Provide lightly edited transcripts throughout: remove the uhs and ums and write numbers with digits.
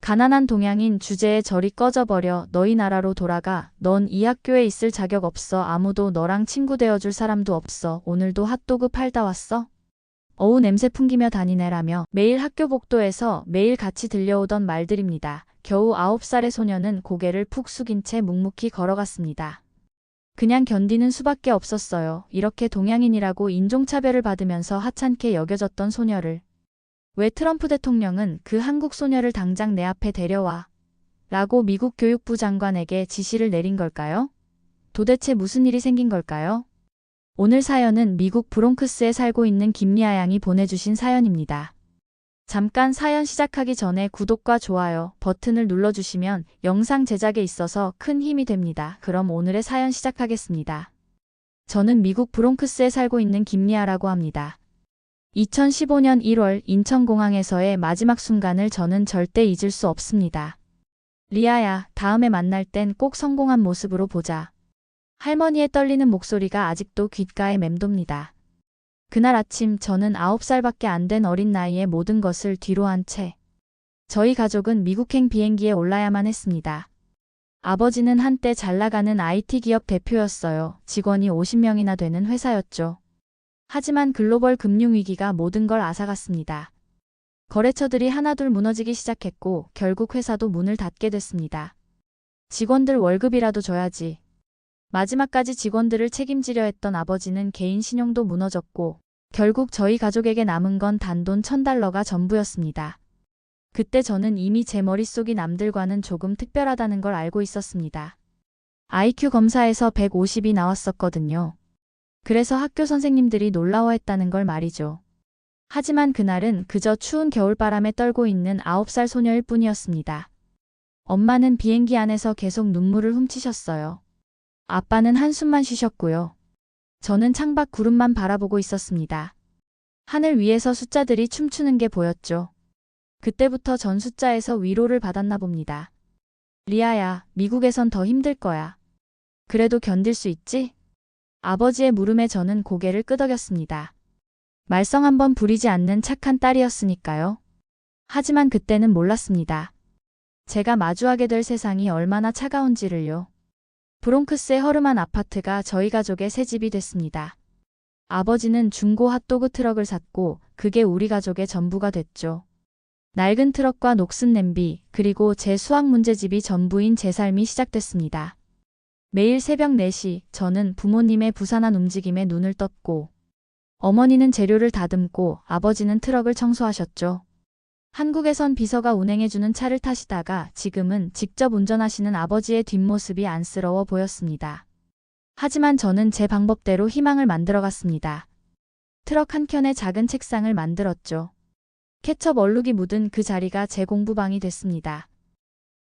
가난한 동양인 주제에 저리 꺼져버려. 너희 나라로 돌아가. 넌 이 학교에 있을 자격 없어. 아무도 너랑 친구 되어줄 사람도 없어. 오늘도 핫도그 팔다 왔어? 어우 냄새 풍기며 다니네라며 매일 학교 복도에서 매일 같이 들려오던 말들입니다. 겨우 9살의 소녀는 고개를 푹 숙인 채 묵묵히 걸어갔습니다. 그냥 견디는 수밖에 없었어요. 이렇게 동양인이라고 인종차별을 받으면서 하찮게 여겨졌던 소녀를. 왜 트럼프 대통령은 그 한국 소녀를 당장 내 앞에 데려와 라고 미국 교육부 장관에게 지시를 내린 걸까요? 도대체 무슨 일이 생긴 걸까요? 오늘 사연은 미국 브롱크스에 살고 있는 김리아 양이 보내주신 사연입니다. 잠깐 사연 시작하기 전에 구독과 좋아요 버튼을 눌러주시면 영상 제작에 있어서 큰 힘이 됩니다. 그럼 오늘의 사연 시작하겠습니다. 저는 미국 브롱크스에 살고 있는 김리아라고 합니다. 2015년 1월 인천공항에서의 마지막 순간을 저는 절대 잊을 수 없습니다. 리아야, 다음에 만날 땐 꼭 성공한 모습으로 보자. 할머니의 떨리는 목소리가 아직도 귓가에 맴돕니다. 그날 아침 저는 9살밖에 안 된 어린 나이에 모든 것을 뒤로 한 채 저희 가족은 미국행 비행기에 올라야만 했습니다. 아버지는 한때 잘나가는 IT 기업 대표였어요. 직원이 50명이나 되는 회사였죠. 하지만 글로벌 금융위기가 모든 걸 앗아갔습니다. 거래처들이 하나둘 무너지기 시작했고 결국 회사도 문을 닫게 됐습니다. 직원들 월급이라도 줘야지. 마지막까지 직원들을 책임지려 했던 아버지는 개인 신용도 무너졌고 결국 저희 가족에게 남은 건 단돈 $1000가 전부였습니다. 그때 저는 이미 제 머릿속이 남들과는 조금 특별하다는 걸 알고 있었습니다. IQ 검사에서 150이 나왔었거든요. 그래서 학교 선생님들이 놀라워했다는 걸 말이죠. 하지만 그날은 그저 추운 겨울바람에 떨고 있는 9살 소녀일 뿐이었습니다. 엄마는 비행기 안에서 계속 눈물을 훔치셨어요. 아빠는 한숨만 쉬셨고요. 저는 창밖 구름만 바라보고 있었습니다. 하늘 위에서 숫자들이 춤추는 게 보였죠. 그때부터 전 숫자에서 위로를 받았나 봅니다. 리아야, 미국에선 더 힘들 거야. 그래도 견딜 수 있지? 아버지의 물음에 저는 고개를 끄덕였습니다. 말썽 한번 부리지 않는 착한 딸이었으니까요. 하지만 그때는 몰랐습니다. 제가 마주하게 될 세상이 얼마나 차가운지를요. 브롱크스의 허름한 아파트가 저희 가족의 새 집이 됐습니다. 아버지는 중고 핫도그 트럭을 샀고 그게 우리 가족의 전부가 됐죠. 낡은 트럭과 녹슨 냄비 그리고 제 수학 문제집이 전부인 제 삶이 시작됐습니다. 매일 새벽 4시 저는 부모님의 부산한 움직임에 눈을 떴고 어머니는 재료를 다듬고 아버지는 트럭을 청소하셨죠. 한국에선 비서가 운행해주는 차를 타시다가 지금은 직접 운전하시는 아버지의 뒷모습이 안쓰러워 보였습니다. 하지만 저는 제 방법대로 희망을 만들어갔습니다. 트럭 한켠에 작은 책상을 만들었죠. 케첩 얼룩이 묻은 그 자리가 제 공부방이 됐습니다.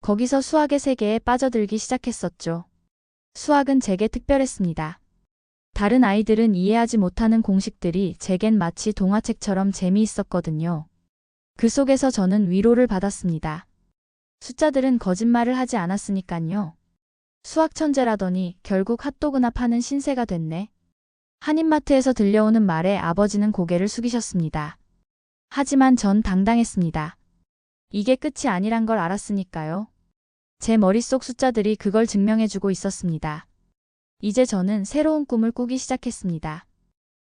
거기서 수학의 세계에 빠져들기 시작했었죠. 수학은 제게 특별했습니다. 다른 아이들은 이해하지 못하는 공식들이 제겐 마치 동화책처럼 재미있었거든요. 그 속에서 저는 위로를 받았습니다. 숫자들은 거짓말을 하지 않았으니깐요. 수학 천재라더니 결국 핫도그나 파는 신세가 됐네. 한인마트에서 들려오는 말에 아버지는 고개를 숙이셨습니다. 하지만 전 당당했습니다. 이게 끝이 아니란 걸 알았으니까요. 제 머릿속 숫자들이 그걸 증명해주고 있었습니다. 이제 저는 새로운 꿈을 꾸기 시작했습니다.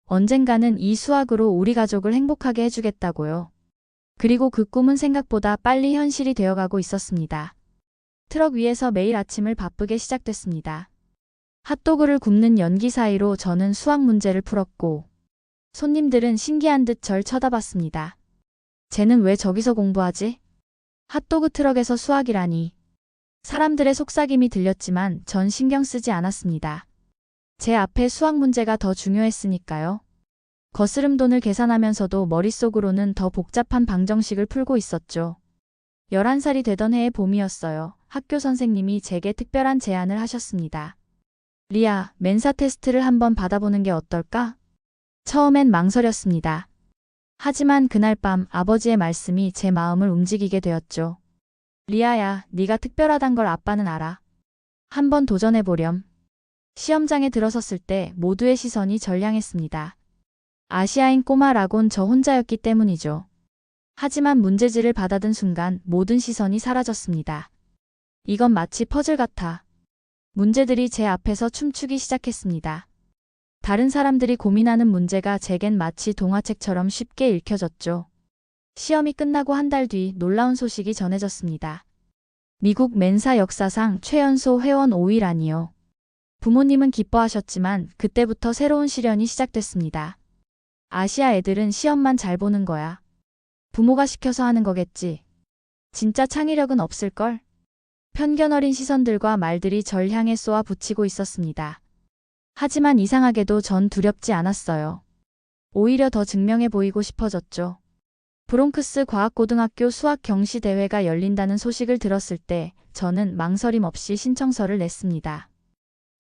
언젠가는 이 수학으로 우리 가족을 행복하게 해주겠다고요. 그리고 그 꿈은 생각보다 빨리 현실이 되어가고 있었습니다. 트럭 위에서 매일 아침을 바쁘게 시작됐습니다. 핫도그를 굽는 연기 사이로 저는 수학 문제를 풀었고 손님들은 신기한 듯 절 쳐다봤습니다. 쟤는 왜 저기서 공부하지? 핫도그 트럭에서 수학이라니. 사람들의 속삭임이 들렸지만 전 신경 쓰지 않았습니다. 제 앞에 수학 문제가 더 중요했으니까요. 거스름 돈을 계산하면서도 머릿속으로는 더 복잡한 방정식을 풀고 있었죠. 11살이 되던 해의 봄이었어요. 학교 선생님이 제게 특별한 제안을 하셨습니다. 리아, 멘사 테스트를 한번 받아보는 게 어떨까? 처음엔 망설였습니다. 하지만 그날 밤 아버지의 말씀이 제 마음을 움직이게 되었죠. 리아야, 네가 특별하단 걸 아빠는 알아. 한번 도전해보렴. 시험장에 들어섰을 때 모두의 시선이 절 향했습니다. 아시아인 꼬마라곤 저 혼자였기 때문이죠. 하지만 문제지를 받아든 순간 모든 시선이 사라졌습니다. 이건 마치 퍼즐 같아. 문제들이 제 앞에서 춤추기 시작했습니다. 다른 사람들이 고민하는 문제가 제겐 마치 동화책처럼 쉽게 읽혀졌죠. 시험이 끝나고 한 달 뒤 놀라운 소식이 전해졌습니다. 미국 멘사 역사상 최연소 회원 5위라니요. 부모님은 기뻐하셨지만 그때부터 새로운 시련이 시작됐습니다. 아시아 애들은 시험만 잘 보는 거야. 부모가 시켜서 하는 거겠지. 진짜 창의력은 없을걸? 편견 어린 시선들과 말들이 절 향해 쏘아 붙이고 있었습니다. 하지만 이상하게도 전 두렵지 않았어요. 오히려 더 증명해 보이고 싶어졌죠. 브롱크스 과학고등학교 수학 경시 대회가 열린다는 소식을 들었을 때 저는 망설임 없이 신청서를 냈습니다.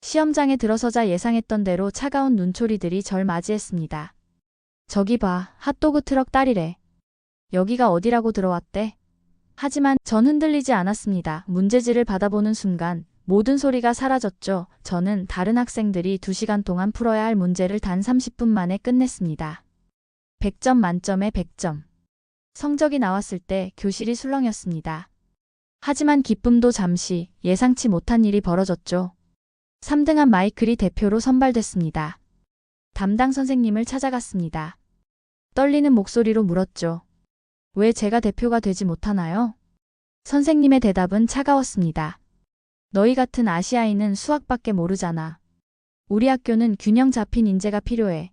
시험장에 들어서자 예상했던 대로 차가운 눈초리들이 절 맞이했습니다. 저기 봐, 핫도그 트럭 딸이래. 여기가 어디라고 들어왔대? 하지만 전 흔들리지 않았습니다. 문제지를 받아보는 순간 모든 소리가 사라졌죠. 저는 다른 학생들이 2시간 동안 풀어야 할 문제를 단 30분 만에 끝냈습니다. 100점 만점에 100점. 성적이 나왔을 때 교실이 술렁였습니다. 하지만 기쁨도 잠시 예상치 못한 일이 벌어졌죠. 3등한 마이클이 대표로 선발됐습니다. 담당 선생님을 찾아갔습니다. 떨리는 목소리로 물었죠. 왜 제가 대표가 되지 못하나요? 선생님의 대답은 차가웠습니다. 너희 같은 아시아인은 수학밖에 모르잖아. 우리 학교는 균형 잡힌 인재가 필요해.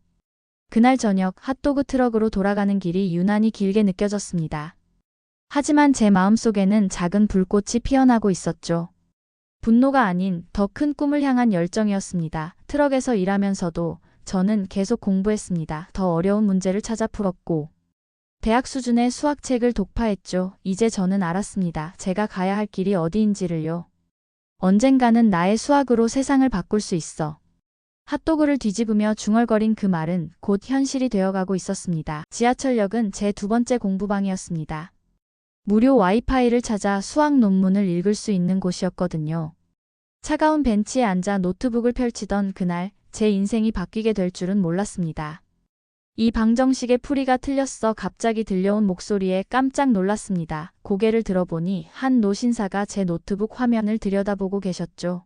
그날 저녁 핫도그 트럭으로 돌아가는 길이 유난히 길게 느껴졌습니다. 하지만 제 마음속에는 작은 불꽃이 피어나고 있었죠. 분노가 아닌 더 큰 꿈을 향한 열정이었습니다. 트럭에서 일하면서도 저는 계속 공부했습니다. 더 어려운 문제를 찾아 풀었고 대학 수준의 수학책을 독파했죠. 이제 저는 알았습니다. 제가 가야 할 길이 어디인지를요. 언젠가는 나의 수학으로 세상을 바꿀 수 있어. 핫도그를 뒤집으며 중얼거린 그 말은 곧 현실이 되어가고 있었습니다. 지하철역은 제 두 번째 공부방이었습니다. 무료 와이파이를 찾아 수학 논문을 읽을 수 있는 곳이었거든요. 차가운 벤치에 앉아 노트북을 펼치던 그날 제 인생이 바뀌게 될 줄은 몰랐습니다. 이 방정식의 풀이가 틀렸어. 갑자기 들려온 목소리에 깜짝 놀랐습니다. 고개를 들어보니 한 노신사가 제 노트북 화면을 들여다보고 계셨죠.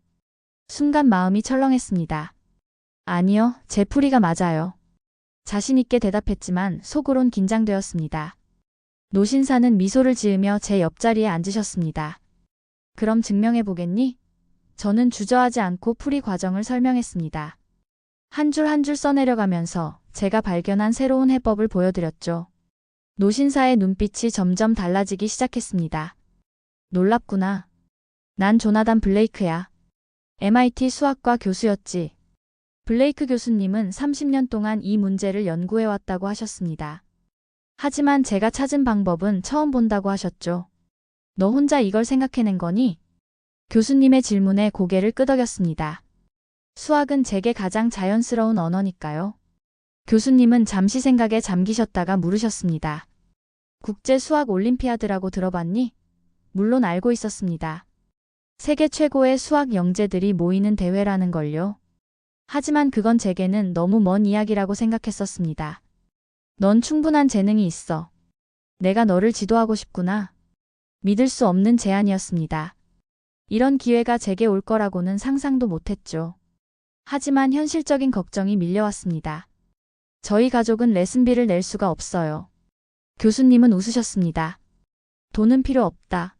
순간 마음이 철렁했습니다. 아니요, 제 풀이가 맞아요. 자신 있게 대답했지만 속으론 긴장되었습니다. 노신사는 미소를 지으며 제 옆자리에 앉으셨습니다. 그럼 증명해 보겠니? 저는 주저하지 않고 풀이 과정을 설명했습니다. 한 줄 한 줄 써내려가면서 제가 발견한 새로운 해법을 보여드렸죠. 노신사의 눈빛이 점점 달라지기 시작했습니다. 놀랍구나. 난 조나단 블레이크야. MIT 수학과 교수였지. 블레이크 교수님은 30년 동안 이 문제를 연구해왔다고 하셨습니다. 하지만 제가 찾은 방법은 처음 본다고 하셨죠. 너 혼자 이걸 생각해낸 거니? 교수님의 질문에 고개를 끄덕였습니다. 수학은 제게 가장 자연스러운 언어니까요. 교수님은 잠시 생각에 잠기셨다가 물으셨습니다. 국제 수학 올림피아드라고 들어봤니? 물론 알고 있었습니다. 세계 최고의 수학 영재들이 모이는 대회라는 걸요. 하지만 그건 제게는 너무 먼 이야기라고 생각했었습니다. 넌 충분한 재능이 있어. 내가 너를 지도하고 싶구나. 믿을 수 없는 제안이었습니다. 이런 기회가 제게 올 거라고는 상상도 못했죠. 하지만 현실적인 걱정이 밀려왔습니다. 저희 가족은 레슨비를 낼 수가 없어요. 교수님은 웃으셨습니다. 돈은 필요 없다.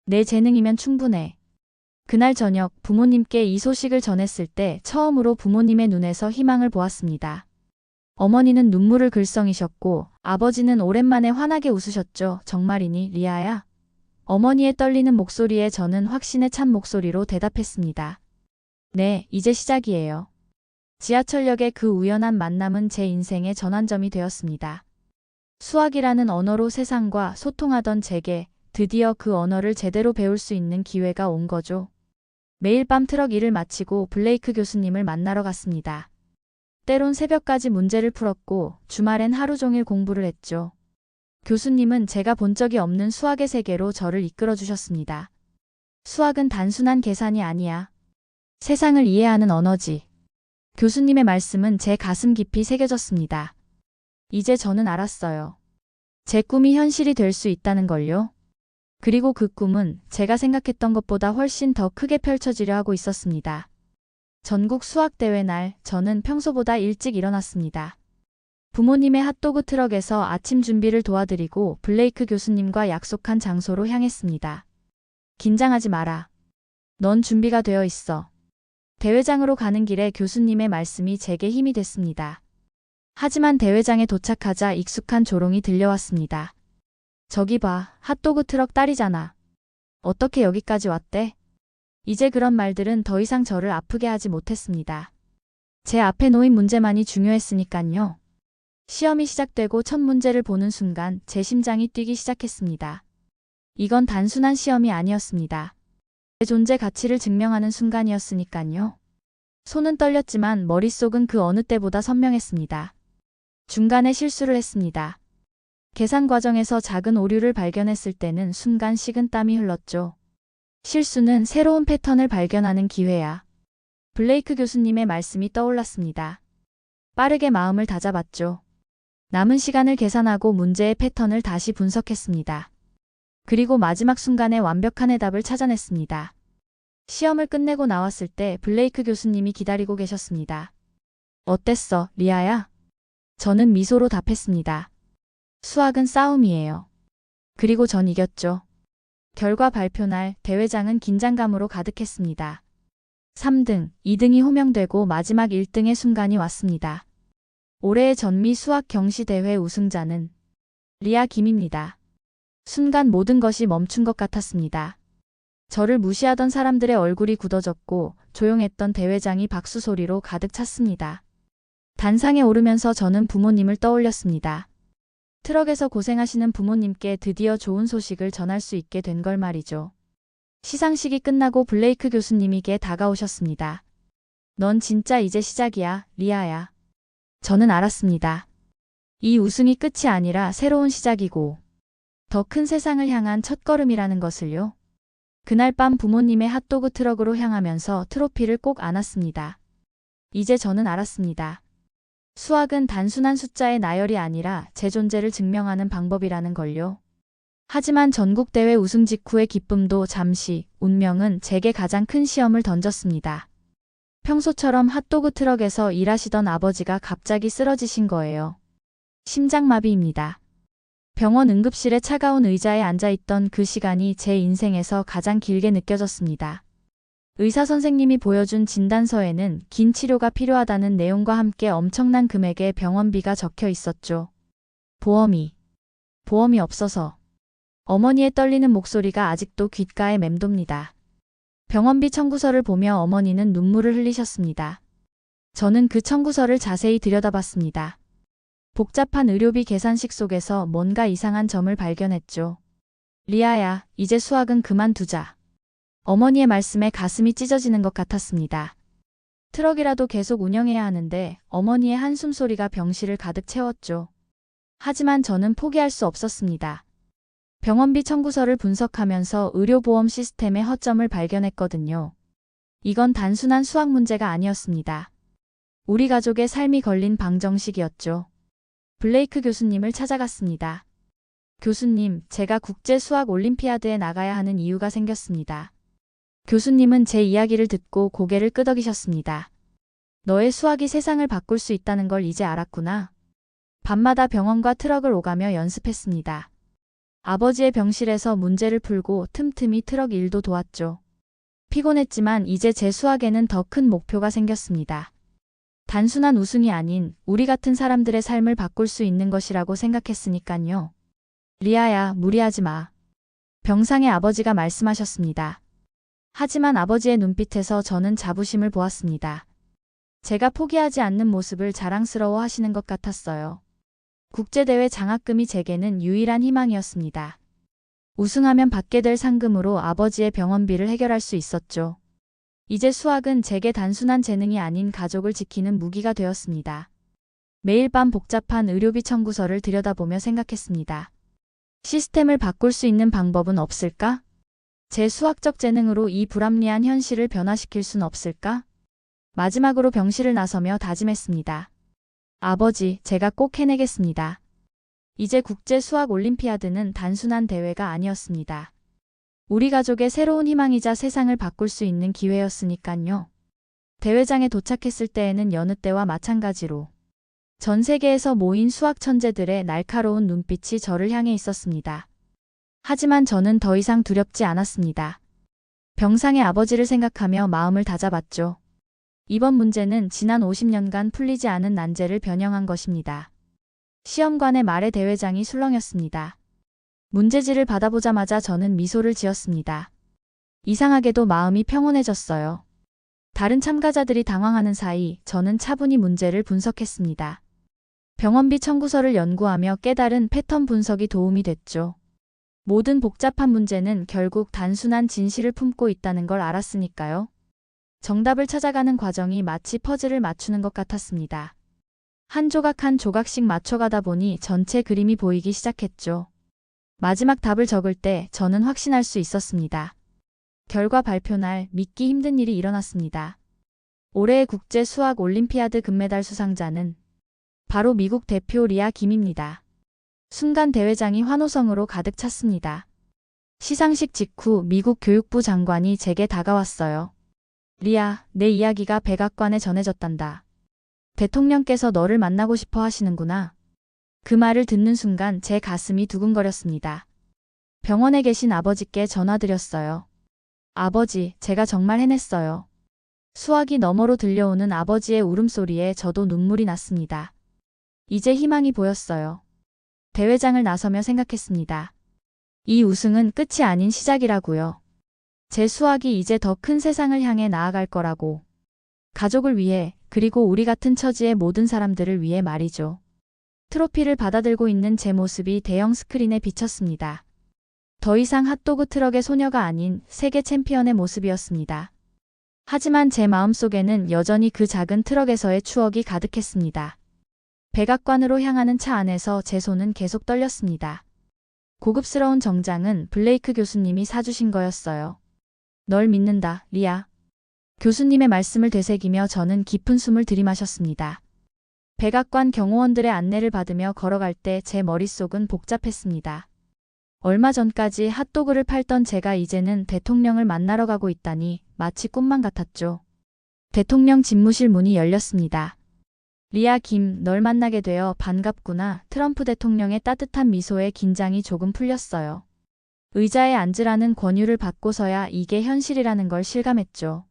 내 재능이면 충분해. 그날 저녁 부모님께 이 소식을 전했을 때 처음으로 부모님의 눈에서 희망을 보았습니다. 어머니는 눈물을 글썽이셨고 아버지는 오랜만에 환하게 웃으셨죠. 정말이니, 리아야? 어머니의 떨리는 목소리에 저는 확신에 찬 목소리로 대답했습니다. 네, 이제 시작이에요. 지하철역의 그 우연한 만남은 제 인생의 전환점이 되었습니다. 수학이라는 언어로 세상과 소통하던 제게 드디어 그 언어를 제대로 배울 수 있는 기회가 온 거죠. 매일 밤 트럭 일을 마치고 블레이크 교수님을 만나러 갔습니다. 때론 새벽까지 문제를 풀었고 주말엔 하루 종일 공부를 했죠. 교수님은 제가 본 적이 없는 수학의 세계로 저를 이끌어 주셨습니다. 수학은 단순한 계산이 아니야. 세상을 이해하는 언어지. 교수님의 말씀은 제 가슴 깊이 새겨졌습니다. 이제 저는 알았어요. 제 꿈이 현실이 될 수 있다는 걸요. 그리고 그 꿈은 제가 생각했던 것보다 훨씬 더 크게 펼쳐지려 하고 있었습니다. 전국 수학대회 날 저는 평소보다 일찍 일어났습니다. 부모님의 핫도그 트럭에서 아침 준비를 도와드리고 블레이크 교수님과 약속한 장소로 향했습니다. 긴장하지 마라. 넌 준비가 되어 있어. 대회장으로 가는 길에 교수님의 말씀이 제게 힘이 됐습니다. 하지만 대회장에 도착하자 익숙한 조롱이 들려왔습니다. 저기 봐, 핫도그 트럭 딸이잖아. 어떻게 여기까지 왔대? 이제 그런 말들은 더 이상 저를 아프게 하지 못했습니다. 제 앞에 놓인 문제만이 중요했으니깐요. 시험이 시작되고 첫 문제를 보는 순간 제 심장이 뛰기 시작했습니다. 이건 단순한 시험이 아니었습니다. 제 존재 가치를 증명하는 순간이었으니깐요. 손은 떨렸지만 머릿속은 그 어느 때보다 선명했습니다. 중간에 실수를 했습니다. 계산 과정에서 작은 오류를 발견했을 때는 순간 식은땀이 흘렀죠. 실수는 새로운 패턴을 발견하는 기회야. 블레이크 교수님의 말씀이 떠올랐습니다. 빠르게 마음을 다잡았죠. 남은 시간을 계산하고 문제의 패턴을 다시 분석했습니다. 그리고 마지막 순간에 완벽한 해답을 찾아냈습니다. 시험을 끝내고 나왔을 때 블레이크 교수님이 기다리고 계셨습니다. 어땠어, 리아야? 저는 미소로 답했습니다. 수학은 싸움이에요. 그리고 전 이겼죠. 결과 발표 날 대회장은 긴장감으로 가득했습니다. 3등, 2등이 호명되고 마지막 1등의 순간이 왔습니다. 올해의 전미 수학 경시대회 우승자는 리아 김입니다. 순간 모든 것이 멈춘 것 같았습니다. 저를 무시하던 사람들의 얼굴이 굳어졌고 조용했던 대회장이 박수 소리로 가득 찼습니다. 단상에 오르면서 저는 부모님을 떠올렸습니다. 트럭에서 고생하시는 부모님께 드디어 좋은 소식을 전할 수 있게 된 걸 말이죠. 시상식이 끝나고 블레이크 교수님에게 다가오셨습니다. 넌 진짜 이제 시작이야, 리아야. 저는 알았습니다. 이 우승이 끝이 아니라 새로운 시작이고 더 큰 세상을 향한 첫걸음이라는 것을요. 그날 밤 부모님의 핫도그 트럭으로 향하면서 트로피를 꼭 안았습니다. 이제 저는 알았습니다. 수학은 단순한 숫자의 나열이 아니라 제 존재를 증명하는 방법이라는 걸요. 하지만 전국대회 우승 직후의 기쁨도 잠시, 운명은 제게 가장 큰 시험을 던졌습니다. 평소처럼 핫도그 트럭에서 일하시던 아버지가 갑자기 쓰러지신 거예요. 심장마비입니다. 병원 응급실에 차가운 의자에 앉아있던 그 시간이 제 인생에서 가장 길게 느껴졌습니다. 의사 선생님이 보여준 진단서에는 긴 치료가 필요하다는 내용과 함께 엄청난 금액의 병원비가 적혀 있었죠. 보험이 없어서. 어머니의 떨리는 목소리가 아직도 귓가에 맴돕니다. 병원비 청구서를 보며 어머니는 눈물을 흘리셨습니다. 저는 그 청구서를 자세히 들여다봤습니다. 복잡한 의료비 계산식 속에서 뭔가 이상한 점을 발견했죠. 리아야, 이제 수학은 그만두자. 어머니의 말씀에 가슴이 찢어지는 것 같았습니다. 트럭이라도 계속 운영해야 하는데 어머니의 한숨 소리가 병실을 가득 채웠죠. 하지만 저는 포기할 수 없었습니다. 병원비 청구서를 분석하면서 의료보험 시스템의 허점을 발견했거든요. 이건 단순한 수학 문제가 아니었습니다. 우리 가족의 삶이 걸린 방정식이었죠. 블레이크 교수님을 찾아갔습니다. 교수님, 제가 국제 수학 올림피아드에 나가야 하는 이유가 생겼습니다. 교수님은 제 이야기를 듣고 고개를 끄덕이셨습니다. 너의 수학이 세상을 바꿀 수 있다는 걸 이제 알았구나. 밤마다 병원과 트럭을 오가며 연습했습니다. 아버지의 병실에서 문제를 풀고 틈틈이 트럭 일도 도왔죠. 피곤했지만 이제 제 수학에는 더 큰 목표가 생겼습니다. 단순한 우승이 아닌 우리 같은 사람들의 삶을 바꿀 수 있는 것이라고 생각했으니깐요. 리아야, 무리하지 마. 병상의 아버지가 말씀하셨습니다. 하지만 아버지의 눈빛에서 저는 자부심을 보았습니다. 제가 포기하지 않는 모습을 자랑스러워 하시는 것 같았어요. 국제대회 장학금이 제게는 유일한 희망이었습니다. 우승하면 받게 될 상금으로 아버지의 병원비를 해결할 수 있었죠. 이제 수학은 제게 단순한 재능이 아닌 가족을 지키는 무기가 되었습니다. 매일 밤 복잡한 의료비 청구서를 들여다보며 생각했습니다. 시스템을 바꿀 수 있는 방법은 없을까? 제 수학적 재능으로 이 불합리한 현실을 변화시킬 순 없을까? 마지막으로 병실을 나서며 다짐했습니다. 아버지, 제가 꼭 해내겠습니다. 이제 국제 수학 올림피아드는 단순한 대회가 아니었습니다. 우리 가족의 새로운 희망이자 세상을 바꿀 수 있는 기회였으니깐요. 대회장에 도착했을 때에는 여느 때와 마찬가지로 전 세계에서 모인 수학 천재들의 날카로운 눈빛이 저를 향해 있었습니다. 하지만 저는 더 이상 두렵지 않았습니다. 병상의 아버지를 생각하며 마음을 다잡았죠. 이번 문제는 지난 50년간 풀리지 않은 난제를 변형한 것입니다. 시험관의 말에 대회장이 술렁였습니다. 문제지를 받아보자마자 저는 미소를 지었습니다. 이상하게도 마음이 평온해졌어요. 다른 참가자들이 당황하는 사이 저는 차분히 문제를 분석했습니다. 병원비 청구서를 연구하며 깨달은 패턴 분석이 도움이 됐죠. 모든 복잡한 문제는 결국 단순한 진실을 품고 있다는 걸 알았으니까요. 정답을 찾아가는 과정이 마치 퍼즐을 맞추는 것 같았습니다. 한 조각 한 조각씩 맞춰가다 보니 전체 그림이 보이기 시작했죠. 마지막 답을 적을 때 저는 확신할 수 있었습니다. 결과 발표 날 믿기 힘든 일이 일어났습니다. 올해의 국제 수학 올림피아드 금메달 수상자는 바로 미국 대표 리아 김입니다. 순간 대회장이 환호성으로 가득 찼습니다. 시상식 직후 미국 교육부 장관이 제게 다가왔어요. 리아, 내 이야기가 백악관에 전해졌단다. 대통령께서 너를 만나고 싶어 하시는구나. 그 말을 듣는 순간 제 가슴이 두근거렸습니다. 병원에 계신 아버지께 전화드렸어요. 아버지, 제가 정말 해냈어요. 수화기 너머로 들려오는 아버지의 울음소리에 저도 눈물이 났습니다. 이제 희망이 보였어요. 대회장을 나서며 생각했습니다. 이 우승은 끝이 아닌 시작이라고요. 제 수학이 이제 더 큰 세상을 향해 나아갈 거라고. 가족을 위해, 그리고 우리 같은 처지의 모든 사람들을 위해 말이죠. 트로피를 받아들고 있는 제 모습이 대형 스크린에 비쳤습니다. 더 이상 핫도그 트럭의 소녀가 아닌 세계 챔피언의 모습이었습니다. 하지만 제 마음속에는 여전히 그 작은 트럭에서의 추억이 가득했습니다. 백악관으로 향하는 차 안에서 제 손은 계속 떨렸습니다. 고급스러운 정장은 블레이크 교수님이 사주신 거였어요. 널 믿는다, 리아. 교수님의 말씀을 되새기며 저는 깊은 숨을 들이마셨습니다. 백악관 경호원들의 안내를 받으며 걸어갈 때 제 머릿속은 복잡했습니다. 얼마 전까지 핫도그를 팔던 제가 이제는 대통령을 만나러 가고 있다니 마치 꿈만 같았죠. 대통령 집무실 문이 열렸습니다. 리아 김, 널 만나게 되어 반갑구나. 트럼프 대통령의 따뜻한 미소에 긴장이 조금 풀렸어요. 의자에 앉으라는 권유를 받고서야 이게 현실이라는 걸 실감했죠.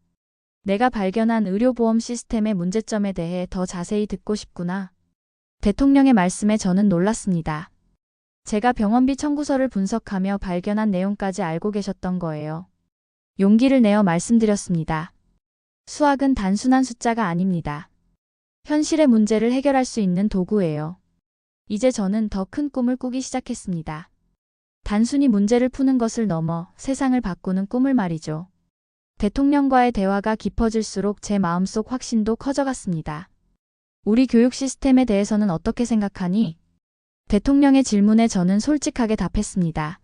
내가 발견한 의료보험 시스템의 문제점에 대해 더 자세히 듣고 싶구나. 대통령의 말씀에 저는 놀랐습니다. 제가 병원비 청구서를 분석하며 발견한 내용까지 알고 계셨던 거예요. 용기를 내어 말씀드렸습니다. 수학은 단순한 숫자가 아닙니다. 현실의 문제를 해결할 수 있는 도구예요. 이제 저는 더 큰 꿈을 꾸기 시작했습니다. 단순히 문제를 푸는 것을 넘어 세상을 바꾸는 꿈을 말이죠. 대통령과의 대화가 깊어질수록 제 마음속 확신도 커져갔습니다. 우리 교육 시스템에 대해서는 어떻게 생각하니? 대통령의 질문에 저는 솔직하게 답했습니다.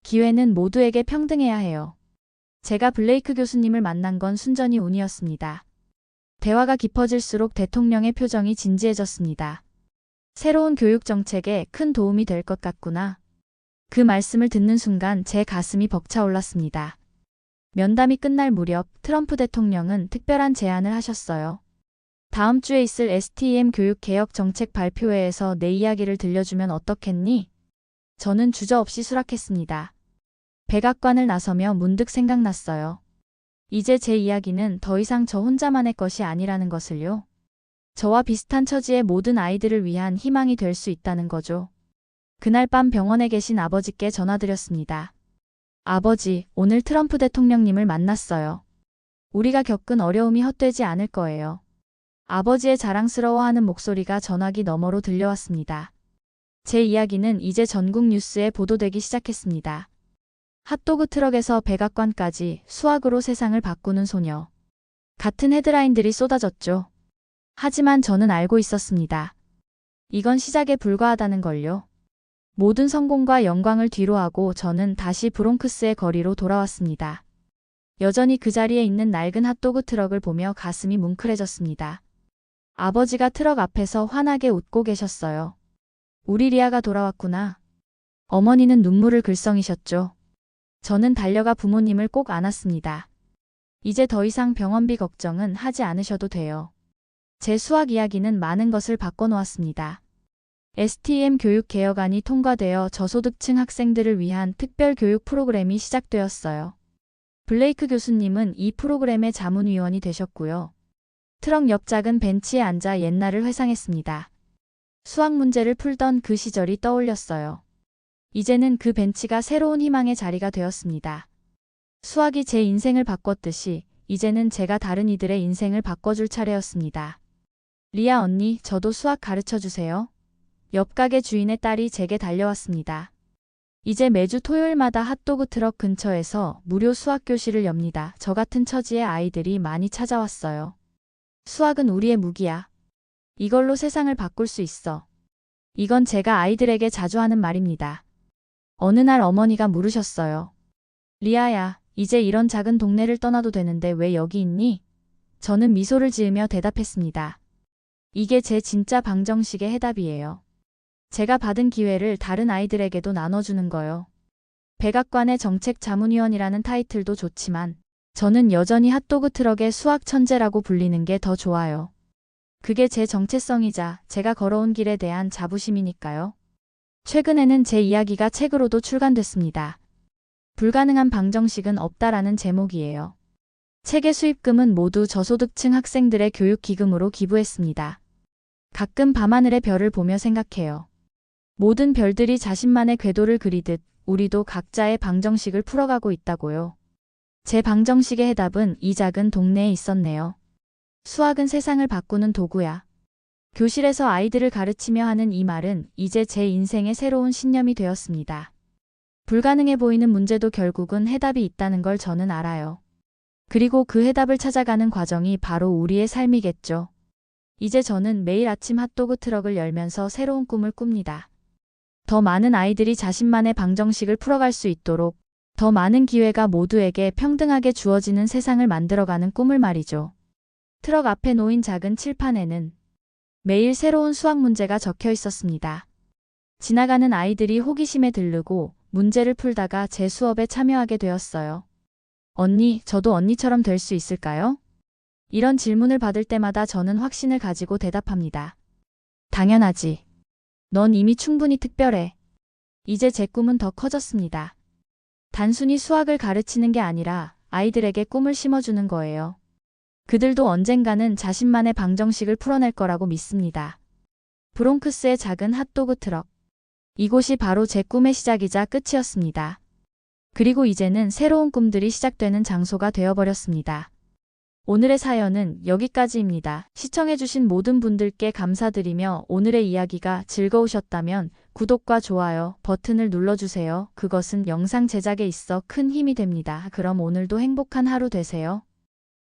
기회는 모두에게 평등해야 해요. 제가 블레이크 교수님을 만난 건 순전히 운이었습니다. 대화가 깊어질수록 대통령의 표정이 진지해졌습니다. 새로운 교육 정책에 큰 도움이 될 것 같구나. 그 말씀을 듣는 순간 제 가슴이 벅차올랐습니다. 면담이 끝날 무렵 트럼프 대통령은 특별한 제안을 하셨어요. 다음 주에 있을 STEM 교육 개혁 정책 발표회에서 내 이야기를 들려주면 어떻겠니? 저는 주저없이 수락했습니다. 백악관을 나서며 문득 생각났어요. 이제 제 이야기는 더 이상 저 혼자만의 것이 아니라는 것을요. 저와 비슷한 처지의 모든 아이들을 위한 희망이 될 수 있다는 거죠. 그날 밤 병원에 계신 아버지께 전화드렸습니다. 아버지, 오늘 트럼프 대통령님을 만났어요. 우리가 겪은 어려움이 헛되지 않을 거예요. 아버지의 자랑스러워하는 목소리가 전화기 너머로 들려왔습니다. 제 이야기는 이제 전국 뉴스에 보도되기 시작했습니다. 핫도그 트럭에서 백악관까지 수학으로 세상을 바꾸는 소녀. 같은 헤드라인들이 쏟아졌죠. 하지만 저는 알고 있었습니다. 이건 시작에 불과하다는 걸요. 모든 성공과 영광을 뒤로하고 저는 다시 브롱크스의 거리로 돌아왔습니다. 여전히 그 자리에 있는 낡은 핫도그 트럭을 보며 가슴이 뭉클해졌습니다. 아버지가 트럭 앞에서 환하게 웃고 계셨어요. 우리 리아가 돌아왔구나. 어머니는 눈물을 글썽이셨죠. 저는 달려가 부모님을 꼭 안았습니다. 이제 더 이상 병원비 걱정은 하지 않으셔도 돼요. 제 수학 이야기는 많은 것을 바꿔놓았습니다. STEM 교육 개혁안이 통과되어 저소득층 학생들을 위한 특별 교육 프로그램이 시작되었어요. 블레이크 교수님은 이 프로그램의 자문위원이 되셨고요. 트럭 옆 작은 벤치에 앉아 옛날을 회상했습니다. 수학 문제를 풀던 그 시절이 떠올렸어요. 이제는 그 벤치가 새로운 희망의 자리가 되었습니다. 수학이 제 인생을 바꿨듯이 이제는 제가 다른 이들의 인생을 바꿔줄 차례였습니다. 리아 언니, 저도 수학 가르쳐 주세요. 옆 가게 주인의 딸이 제게 달려왔습니다. 이제 매주 토요일마다 핫도그 트럭 근처에서 무료 수학 교실을 엽니다. 저 같은 처지의 아이들이 많이 찾아왔어요. 수학은 우리의 무기야. 이걸로 세상을 바꿀 수 있어. 이건 제가 아이들에게 자주 하는 말입니다. 어느 날 어머니가 물으셨어요. 리아야, 이제 이런 작은 동네를 떠나도 되는데 왜 여기 있니? 저는 미소를 지으며 대답했습니다. 이게 제 진짜 방정식의 해답이에요. 제가 받은 기회를 다른 아이들에게도 나눠주는 거요. 백악관의 정책자문위원이라는 타이틀도 좋지만 저는 여전히 핫도그 트럭의 수학 천재라고 불리는 게 더 좋아요. 그게 제 정체성이자 제가 걸어온 길에 대한 자부심이니까요. 최근에는 제 이야기가 책으로도 출간됐습니다. 불가능한 방정식은 없다라는 제목이에요. 책의 수입금은 모두 저소득층 학생들의 교육기금으로 기부했습니다. 가끔 밤하늘의 별을 보며 생각해요. 모든 별들이 자신만의 궤도를 그리듯 우리도 각자의 방정식을 풀어가고 있다고요. 제 방정식의 해답은 이 작은 동네에 있었네요. 수학은 세상을 바꾸는 도구야. 교실에서 아이들을 가르치며 하는 이 말은 이제 제 인생의 새로운 신념이 되었습니다. 불가능해 보이는 문제도 결국은 해답이 있다는 걸 저는 알아요. 그리고 그 해답을 찾아가는 과정이 바로 우리의 삶이겠죠. 이제 저는 매일 아침 핫도그 트럭을 열면서 새로운 꿈을 꿉니다. 더 많은 아이들이 자신만의 방정식을 풀어갈 수 있도록 더 많은 기회가 모두에게 평등하게 주어지는 세상을 만들어가는 꿈을 말이죠. 트럭 앞에 놓인 작은 칠판에는 매일 새로운 수학 문제가 적혀 있었습니다. 지나가는 아이들이 호기심에 들르고 문제를 풀다가 제 수업에 참여하게 되었어요. 언니, 저도 언니처럼 될 수 있을까요? 이런 질문을 받을 때마다 저는 확신을 가지고 대답합니다. 당연하지. 넌 이미 충분히 특별해. 이제 제 꿈은 더 커졌습니다. 단순히 수학을 가르치는 게 아니라 아이들에게 꿈을 심어주는 거예요. 그들도 언젠가는 자신만의 방정식을 풀어낼 거라고 믿습니다. 브롱크스의 작은 핫도그 트럭. 이곳이 바로 제 꿈의 시작이자 끝이었습니다. 그리고 이제는 새로운 꿈들이 시작되는 장소가 되어버렸습니다. 오늘의 사연은 여기까지입니다. 시청해주신 모든 분들께 감사드리며 오늘의 이야기가 즐거우셨다면 구독과 좋아요 버튼을 눌러주세요. 그것은 영상 제작에 있어 큰 힘이 됩니다. 그럼 오늘도 행복한 하루 되세요.